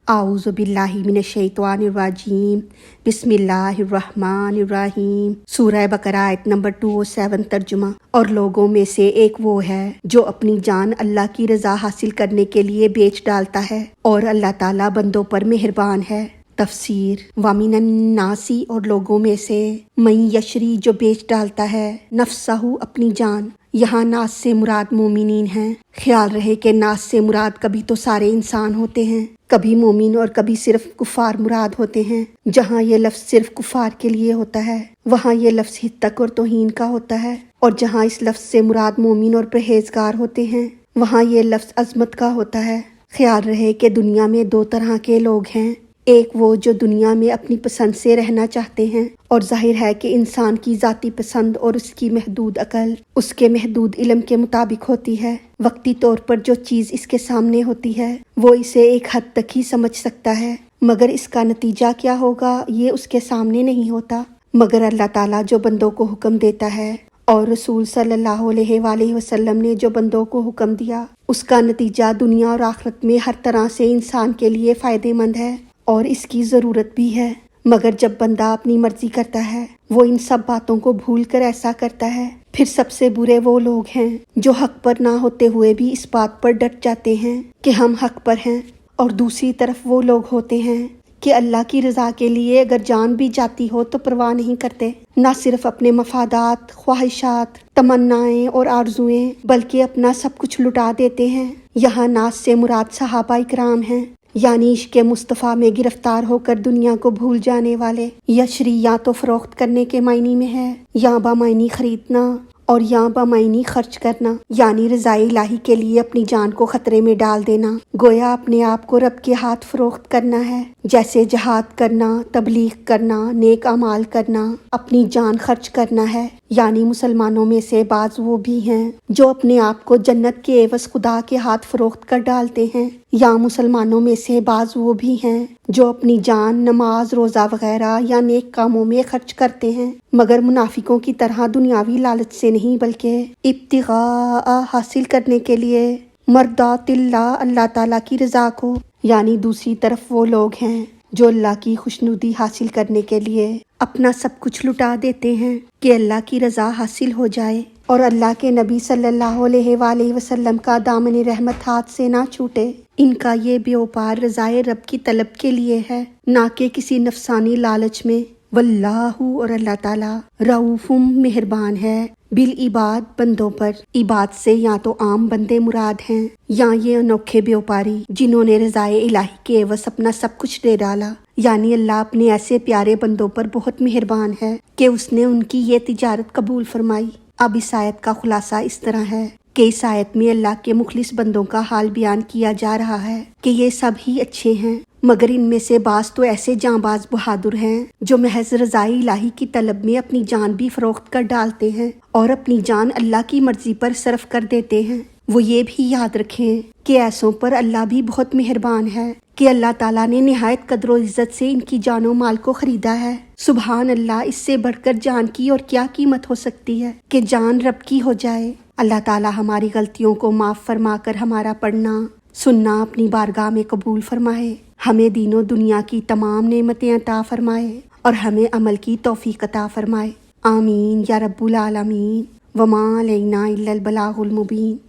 اعوذ باللہ من الشیطان الرجیم بسم اللہ الرحمن الرحیم۔ سورہ بقرہ آیت نمبر 207 ترجمہ۔ اور لوگوں میں سے ایک وہ ہے جو اپنی جان اللہ کی رضا حاصل کرنے کے لیے بیچ ڈالتا ہے، اور اللہ تعالیٰ بندوں پر مہربان ہے۔ تفسیر۔ وَمِنَ النَّاسِ، اور لوگوں میں سے، مَن یشری، جو بیچ ڈالتا ہے، نفسہ، اپنی جان۔ یہاں ناس سے مراد مومنین ہیں۔ خیال رہے کہ ناس سے مراد کبھی تو سارے انسان ہوتے ہیں، کبھی مومن اور کبھی صرف کفار مراد ہوتے ہیں۔ جہاں یہ لفظ صرف کفار کے لیے ہوتا ہے وہاں یہ لفظ ہتک اور توہین کا ہوتا ہے، اور جہاں اس لفظ سے مراد مومن اور پرہیزگار ہوتے ہیں وہاں یہ لفظ عظمت کا ہوتا ہے۔ خیال رہے کہ دنیا میں دو طرح کے لوگ ہیں، ایک وہ جو دنیا میں اپنی پسند سے رہنا چاہتے ہیں، اور ظاہر ہے کہ انسان کی ذاتی پسند اور اس کی محدود عقل اس کے محدود علم کے مطابق ہوتی ہے۔ وقتی طور پر جو چیز اس کے سامنے ہوتی ہے وہ اسے ایک حد تک ہی سمجھ سکتا ہے، مگر اس کا نتیجہ کیا ہوگا یہ اس کے سامنے نہیں ہوتا۔ مگر اللہ تعالیٰ جو بندوں کو حکم دیتا ہے، اور رسول صلی اللہ علیہ وآلہ وسلم نے جو بندوں کو حکم دیا، اس کا نتیجہ دنیا اور آخرت میں ہر طرح سے انسان کے لیے فائدہ مند ہے، اور اس کی ضرورت بھی ہے۔ مگر جب بندہ اپنی مرضی کرتا ہے، وہ ان سب باتوں کو بھول کر ایسا کرتا ہے، پھر سب سے برے وہ لوگ ہیں جو حق پر نہ ہوتے ہوئے بھی اس بات پر ڈٹ جاتے ہیں کہ ہم حق پر ہیں، اور دوسری طرف وہ لوگ ہوتے ہیں کہ اللہ کی رضا کے لیے اگر جان بھی جاتی ہو تو پرواہ نہیں کرتے، نہ صرف اپنے مفادات، خواہشات، تمنائیں اور آرزوئیں، بلکہ اپنا سب کچھ لٹا دیتے ہیں۔ یہاں ناس سے مراد صحابہ اکرام ہیں، یعنی عشق مصطفیٰ میں گرفتار ہو کر دنیا کو بھول جانے والے۔ یشری یا تو فروخت کرنے کے معنی میں ہے، یا بامعنی خریدنا، اور یا بامعنی خرچ کرنا، یعنی رضائے الہی کے لیے اپنی جان کو خطرے میں ڈال دینا، گویا اپنے آپ کو رب کے ہاتھ فروخت کرنا ہے، جیسے جہاد کرنا، تبلیغ کرنا، نیک اعمال کرنا، اپنی جان خرچ کرنا ہے۔ یعنی مسلمانوں میں سے بعض وہ بھی ہیں جو اپنے آپ کو جنت کے عوض خدا کے ہاتھ فروخت کر ڈالتے ہیں، یا مسلمانوں میں سے بعض وہ بھی ہیں جو اپنی جان نماز، روزہ وغیرہ یا نیک کاموں میں خرچ کرتے ہیں، مگر منافقوں کی طرح دنیاوی لالچ سے نہیں، بلکہ ابتغاء، حاصل کرنے کے لیے، مرضات اللہ، اللہ تعالیٰ کی رضا کو۔ یعنی دوسری طرف وہ لوگ ہیں جو اللہ کی خوشنودی حاصل کرنے کے لیے اپنا سب کچھ لٹا دیتے ہیں کہ اللہ کی رضا حاصل ہو جائے، اور اللہ کے نبی صلی اللہ علیہ وآلہ وسلم کا دامن رحمت ہاتھ سے نہ چھوٹے۔ ان کا یہ بیوپار رضائے رب کی طلب کے لیے ہے، نہ کہ کسی نفسانی لالچ میں۔ واللہ، اور اللہ تعالیٰ، رؤوف، مہربان ہے، بالعباد، بندوں پر۔ عباد سے یا تو عام بندے مراد ہیں، یا یہ انوکھے بیوپاری جنہوں نے رضائے الہی کے عوض اپنا سب کچھ دے ڈالا۔ یعنی اللہ اپنے ایسے پیارے بندوں پر بہت مہربان ہے کہ اس نے ان کی یہ تجارت قبول فرمائی۔ اب اس آیت کا خلاصہ اس طرح ہے کہ اس آیت میں اللہ کے مخلص بندوں کا حال بیان کیا جا رہا ہے کہ یہ سب ہی اچھے ہیں، مگر ان میں سے بعض تو ایسے جاں باز بہادر ہیں جو محض رضائے الہی کی طلب میں اپنی جان بھی فروخت کر ڈالتے ہیں، اور اپنی جان اللہ کی مرضی پر صرف کر دیتے ہیں۔ وہ یہ بھی یاد رکھیں کہ ایسوں پر اللہ بھی بہت مہربان ہے کہ اللہ تعالیٰ نے نہایت قدر و عزت سے ان کی جان و مال کو خریدا ہے۔ سبحان اللہ، اس سے بڑھ کر جان کی اور کیا قیمت ہو سکتی ہے کہ جان رب کی ہو جائے۔ اللہ تعالیٰ ہماری غلطیوں کو معاف فرما کر ہمارا پڑھنا سننا اپنی بارگاہ میں قبول فرمائے، ہمیں دین و دنیا کی تمام نعمتیں عطا فرمائے، اور ہمیں عمل کی توفیق عطا فرمائے۔ آمین یا رب العالمین۔ وما علینا الا البلاغ المبین۔